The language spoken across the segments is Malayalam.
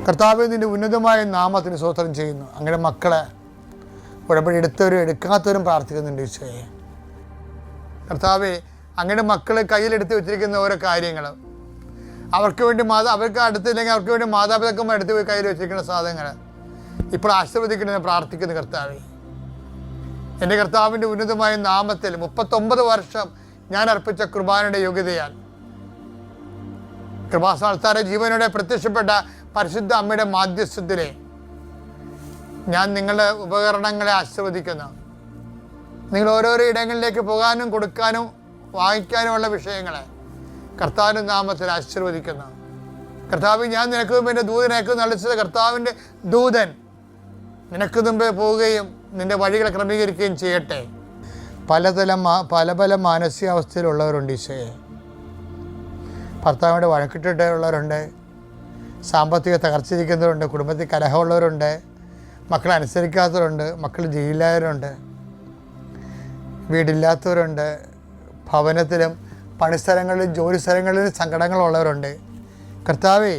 കർത്താവേ, നിൻ്റെ ഉന്നതമായ നാമത്തിന് സ്തോത്രം ചെയ്യുന്നു. അങ്ങനെ മക്കളെ ഉടമ്പടി എടുത്തവരും എടുക്കാത്തവരും പ്രാർത്ഥിക്കുന്നുണ്ട് ഈശോയെ. കർത്താവേ, അങ്ങനെ മക്കൾ കയ്യിലെടുത്ത് വെച്ചിരിക്കുന്ന ഓരോ കാര്യങ്ങൾ, അവർക്ക് വേണ്ടി അവർക്ക് അടുത്തില്ലെങ്കിൽ അവർക്ക് വേണ്ടി മാതാപിതാക്കന്മാർ എടുത്ത് പോയി കയ്യിൽ വെച്ചിരിക്കുന്ന സാധനങ്ങൾ ഇപ്പോൾ ആശീർവദിക്കണമെന്ന് പ്രാർത്ഥിക്കുന്നു. കർത്താവേ, എൻ്റെ കർത്താവിൻ്റെ ഉന്നതമായ നാമത്തിൽ 39 വർഷം ഞാൻ അർപ്പിച്ച കുർബാനയുടെ യോഗ്യതയാൽ കൃപാസ്ഥാനത്താരെ ജീവനോടെ പ്രത്യക്ഷപ്പെട്ട പരിശുദ്ധ അമ്മയുടെ മാധ്യസ്ഥത്തിലെ ഞാൻ നിങ്ങളുടെ ഉപകരണങ്ങളെ ആശീർവദിക്കുന്നു. നിങ്ങൾ ഓരോരോ ഇടങ്ങളിലേക്ക് പോകാനും കൊടുക്കാനും വാങ്ങിക്കാനുമുള്ള വിഷയങ്ങളെ കർത്താവിൻ്റെ നാമത്തിൽ ആശീർവദിക്കുന്നു. കർത്താവ്, ഞാൻ നിനക്ക് മുമ്പ് എൻ്റെ ദൂതനേക്ക് നളിച്ചത് കർത്താവിൻ്റെ ദൂതൻ നിനക്ക് മുമ്പേ പോവുകയും നിൻ്റെ വഴികളെ ക്രമീകരിക്കുകയും ചെയ്യട്ടെ. പല പല മാനസികാവസ്ഥയിലുള്ളവരുണ്ട് ഈശോയെ. ഭർത്താവിൻ്റെ വഴക്കിട്ടിട്ടുള്ളവരുണ്ട്, സാമ്പത്തിക തകർച്ചിരിക്കുന്നവരുണ്ട്, കുടുംബത്തിൽ കലഹമുള്ളവരുണ്ട്, മക്കളെ അനുസരിക്കാത്തവരുണ്ട്, മക്കൾ ജയിലിലായവരുണ്ട്, വീടില്ലാത്തവരുണ്ട്, ഭവനത്തിലും പണിസ്ഥലങ്ങളിലും ജോലി സ്ഥലങ്ങളിലും സങ്കടങ്ങളുള്ളവരുണ്ട്. കർത്താവേ,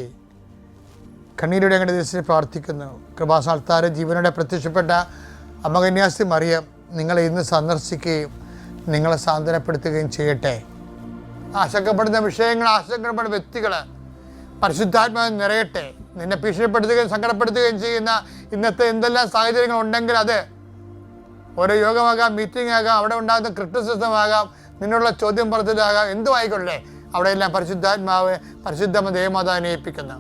കണ്ണീരുടെ ഞങ്ങളുടെ ദിവസത്തിൽ പ്രാർത്ഥിക്കുന്നു. കൃപാസ്ഥാനത്താരെ ജീവനോടെ പ്രത്യക്ഷപ്പെട്ട അമ്മ കന്യാസ്ത്രീ മറിയം നിങ്ങളെ ഇന്ന് സന്ദർശിക്കുകയും നിങ്ങളെ സാന്ത്വനപ്പെടുത്തുകയും ചെയ്യട്ടെ. ആശങ്കപ്പെടുന്ന വിഷയങ്ങൾ, ആശങ്കപ്പെടുന്ന വ്യക്തികൾ പരിശുദ്ധാത്മാവിൽ നിറയട്ടെ. നിന്നെ ഭീഷണിപ്പെടുത്തുകയും സങ്കടപ്പെടുത്തുകയും ചെയ്യുന്ന ഇന്നത്തെ എന്തെല്ലാം സാഹചര്യങ്ങൾ ഉണ്ടെങ്കിൽ അത് ഓരോ യോഗമാകാം, മീറ്റിംഗ് ആകാം, അവിടെ ഉണ്ടാകുന്ന ക്രിറ്റിസിസം ആകാം, നിന്നുള്ള ചോദ്യം പറച്ചിലാകാം, എന്തും ആയിക്കൊള്ളേ, അവിടെയെല്ലാം പരിശുദ്ധാത്മാവ് പരിശുദ്ധ ദേവമാതാവിനെ ഏൽപ്പിക്കുന്നു.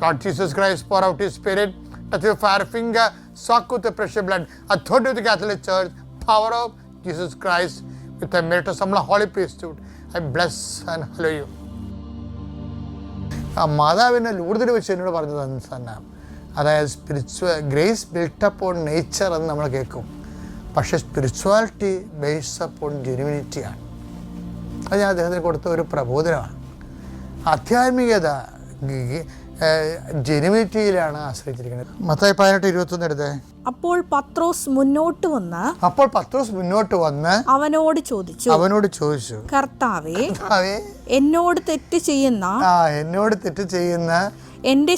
Lord Jesus Christ, pour out His Spirit, touch your fire finger, soak with the precious blood, authority of the Catholic Church, power of Jesus Christ, with the merit of some holy priesthood, I bless and hallow you. ആ മാതാവിനെ ലൂർദിൽ വെച്ച് എന്നോട് പറഞ്ഞത് തന്നെ, അതായത് ഗ്രേസ് ബിൽട്ട് അപ്പോൺ നേച്ചർ എന്ന് നമ്മൾ കേൾക്കും, പക്ഷേ സ്പിരിച്വാലിറ്റി ബേസ്ഡ് അപ്പോൺ ജെനുവിനിറ്റിയാണ്. അത് ഞാൻ അദ്ദേഹത്തിന് കൊടുത്ത ഒരു പ്രബോധനമാണ്. ആധ്യാത്മികത ജെനുവിനിറ്റിയിലാണ് ആശ്രയിച്ചിരിക്കുന്നത്. മത്തായി 18:21 എടുത്തേ. അപ്പോൾ പത്രോസ് മുന്നോട്ട് വന്ന് അവനോട് ചോദിച്ചു, കർത്താവേ, എന്നോട് തെറ്റ് ചെയ്യുന്ന എന്റെ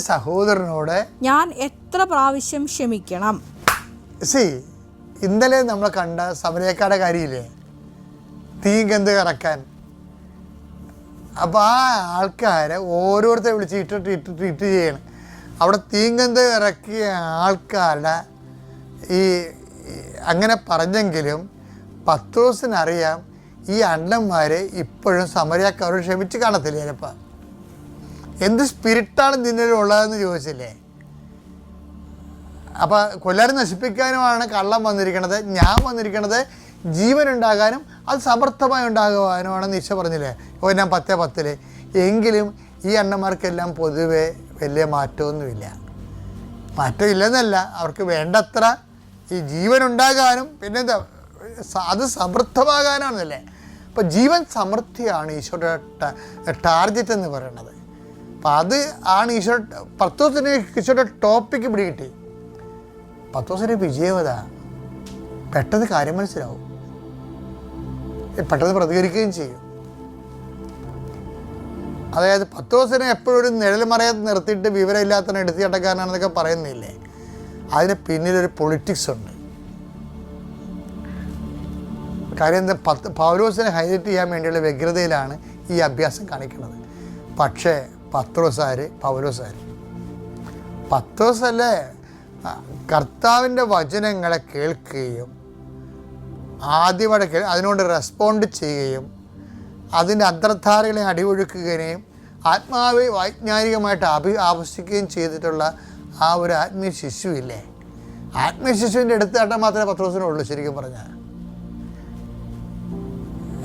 സഹോദരനോട് ഞാൻ എത്ര പ്രാവശ്യം ക്ഷമിക്കണം? ഇന്നലെ നമ്മൾ കണ്ട സമരക്കാരുടെ കാര്യമില്ലേ, തീഗന്ധ ഇറക്കാൻ. അപ്പോൾ ആ ആൾക്കാരെ ഓരോരുത്തരെ വിളിച്ച് ഇട്ട് ചെയ്യണം. അവിടെ തീഗന്ധ ഇറക്കിയ ആൾക്കാരുടെ അങ്ങനെ പറഞ്ഞെങ്കിലും പത്രോസിനറിയാം ഈ അണ്ണന്മാർ ഇപ്പോഴും സമരക്കാരോട് ക്ഷമിച്ച് കാണത്തില്ല. ചിലപ്പോൾ എന്ത് സ്പിരിറ്റാണ് നിന്നിലുള്ളതെന്ന് ചോദിച്ചില്ലേ. അപ്പോൾ കൊല്ലാരും നശിപ്പിക്കാനുമാണ് കള്ളം വന്നിരിക്കണത്, ഞാൻ വന്നിരിക്കണത് ജീവനുണ്ടാകാനും അത് സമർത്ഥമായി ഉണ്ടാകുവാനുമാണെന്ന് ഈശോ പറഞ്ഞില്ലേ ഞാൻ 10:10. എങ്കിലും ഈ അണ്ണന്മാർക്കെല്ലാം പൊതുവെ വലിയ മാറ്റമൊന്നുമില്ല. മാറ്റമില്ലെന്നല്ല, അവർക്ക് വേണ്ടത്ര ഈ ജീവനുണ്ടാകാനും പിന്നെ അത് സമൃദ്ധമാകാനാണെന്നല്ലേ. അപ്പോൾ ജീവൻ സമൃദ്ധിയാണ് ഈശോയുടെ ടാർഗറ്റ് എന്ന് പറയുന്നത്. അപ്പം അത് ആണ് ഈശോ. പത്രോസിന് ഈശോയുടെ ടോപ്പിക്ക് പിടികിട്ടി. പത്രോസിൻ്റെ വിജയവത പെട്ടെന്ന് കാര്യം മനസ്സിലാവും, പെട്ടെന്ന് പ്രതികരിക്കുകയും ചെയ്യും. അതായത് പത്രോസിനെ എപ്പോഴും ഒരു നിഴൽമറയത്ത് നിർത്തിയിട്ട് വിവരമില്ലാത്തവനെ എടുത്ത് ചട്ടക്കാരനാണെന്നൊക്കെ പറയുന്നില്ലേ, അതിന് പിന്നിലൊരു പൊളിറ്റിക്സ് ഉണ്ട്. കാര്യം എന്താ, പൗലോസിനെ ഹൈലൈറ്റ് ചെയ്യാൻ വേണ്ടിയുള്ള വ്യഗ്രതയിലാണ് ഈ അഭ്യാസം കാണിക്കുന്നത്. പക്ഷേ പത്രോസല്ലേ കർത്താവിൻ്റെ വചനങ്ങളെ കേൾക്കുകയും ആദ്യമായിട്ട് അതിനോട് റെസ്പോണ്ട് ചെയ്യുകയും അതിൻ്റെ അന്തർധാരകളെ അടിയൊഴുക്കുകയും ആത്മാവെ വൈജ്ഞാനികമായിട്ട് ആവശ്യിക്കുകയും ചെയ്തിട്ടുള്ള ആ ഒരു ആത്മീയ ശിശുവില്ലേ, ആത്മീയ ശിശുവിൻ്റെ എടുത്താട്ടം മാത്രമേ പത്രോസിനുള്ളൂ. ശരിക്കും പറഞ്ഞാൽ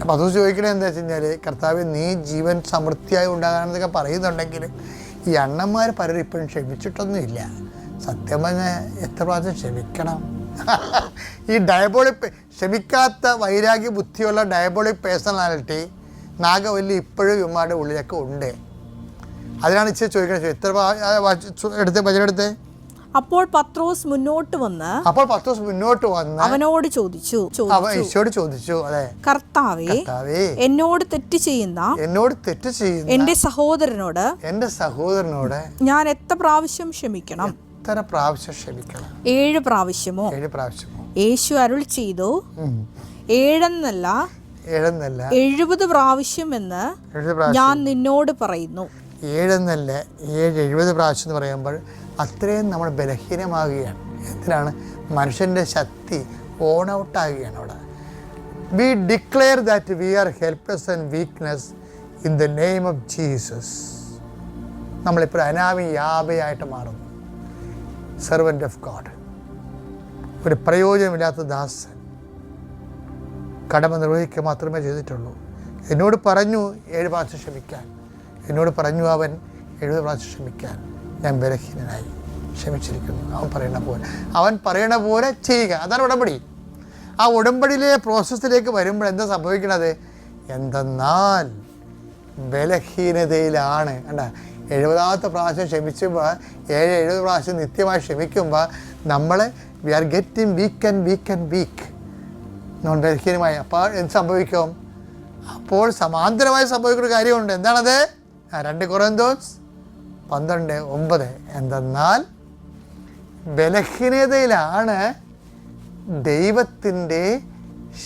പത്രോസ് ചോദിക്കണത് എന്താ വെച്ച് കഴിഞ്ഞാൽ, കർത്താവ് നീ ജീവൻ സമൃദ്ധിയായി ഉണ്ടാകാനെന്നൊക്കെ പറയുന്നുണ്ടെങ്കിലും ഈ അണ്ണന്മാർ പലരും ഇപ്പോഴും ക്ഷമിച്ചിട്ടൊന്നുമില്ല. സത്യം പറഞ്ഞാൽ എത്ര പ്രാവശ്യം ക്ഷമിക്കണം? ഈ ഡയബോളിക് ക്ഷമിക്കാത്ത വൈരാഗ്യ ബുദ്ധിയുള്ള ഡയബോളിക് പേഴ്സണാലിറ്റി നാഗവല്ലി ഇപ്പോഴും ഇവന്മാരുടെ ഉള്ളിലൊക്കെ ഉണ്ട്. അതിനാണ് ഇച്ചിരി ചോദിക്കുന്നത്, എത്ര എടുത്തേ? അപ്പോൾ പത്രോസ് മുന്നോട്ട് വന്ന് അവനോട് ചോദിച്ചു, അതെ, കർത്താവേ, എന്നോട് തെറ്റ് ചെയ്യുന്ന എന്റെ സഹോദരനോട് ഞാൻ എത്ര പ്രാവശ്യം ക്ഷമിക്കണം? 7 പ്രാവശ്യമോ? യേശു അരുൾ ചെയ്തു, 7 എന്നല്ല 70 പ്രാവശ്യം എന്ന് ഞാൻ നിന്നോട് പറയുന്നു. 70 പ്രാവശ്യം എന്ന് പറയുമ്പോൾ അത്രയും നമ്മൾ ബലഹീനമാകുകയാണ്. എന്തിനാണ്? മനുഷ്യൻ്റെ ശക്തി ഓൺ ഔട്ട് ആകുകയാണ് അവിടെ. V declare that we R helpless and weakness in the name of Jesus. നമ്മളിപ്പോൾ അനാമിയാബയായിട്ട് മാറുന്നു. സെർവൻ്റ് ഓഫ് ഗോഡ്, ഒരു പ്രയോജനമില്ലാത്ത ദാസൻ, കടമ നിർവഹിക്കുക മാത്രമേ ചെയ്തിട്ടുള്ളൂ. എന്നോട് പറഞ്ഞു 7 പ്രാവശ്യം ക്ഷമിക്കാൻ. എന്നോട് പറഞ്ഞു അവൻ 70 പ്രാവശ്യം ക്ഷമിക്കാൻ. ഞാൻ ബലഹീനനായി, ക്ഷമിച്ചിരിക്കുന്നു. അവൻ പറയണ പോലെ ചെയ്യുക. അതാണ് ഉടമ്പടി. ആ ഉടമ്പടിയിലെ പ്രോസസ്സിലേക്ക് വരുമ്പോൾ എന്താ സംഭവിക്കണത്? എന്തെന്നാൽ ബലഹീനതയിലാണ്. കണ്ട, 70ാമത്തെ പ്രാവശ്യം ക്ഷമിക്കുമ്പോൾ 70 പ്രാവശ്യം നിത്യമായി ക്ഷമിക്കുമ്പോൾ നമ്മൾ വി ആർ ഗെറ്റിംഗ് വീക്ക് നമ്മൾ ബലഹീനമായി. അപ്പോൾ എന്ത് സംഭവിക്കും? അപ്പോൾ സമാന്തരമായി സംഭവിക്കുന്ന കാര്യമുണ്ട്. എന്താണത്? 2 കൊരിന്ത്യർ 12:9. എന്തെന്നാൽ ബലഹീനതയിലാണ് ദൈവത്തിൻ്റെ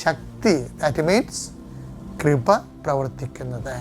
ശക്തി, ദാറ്റ് മീൻസ് കൃപ പ്രവർത്തിക്കുന്നത്.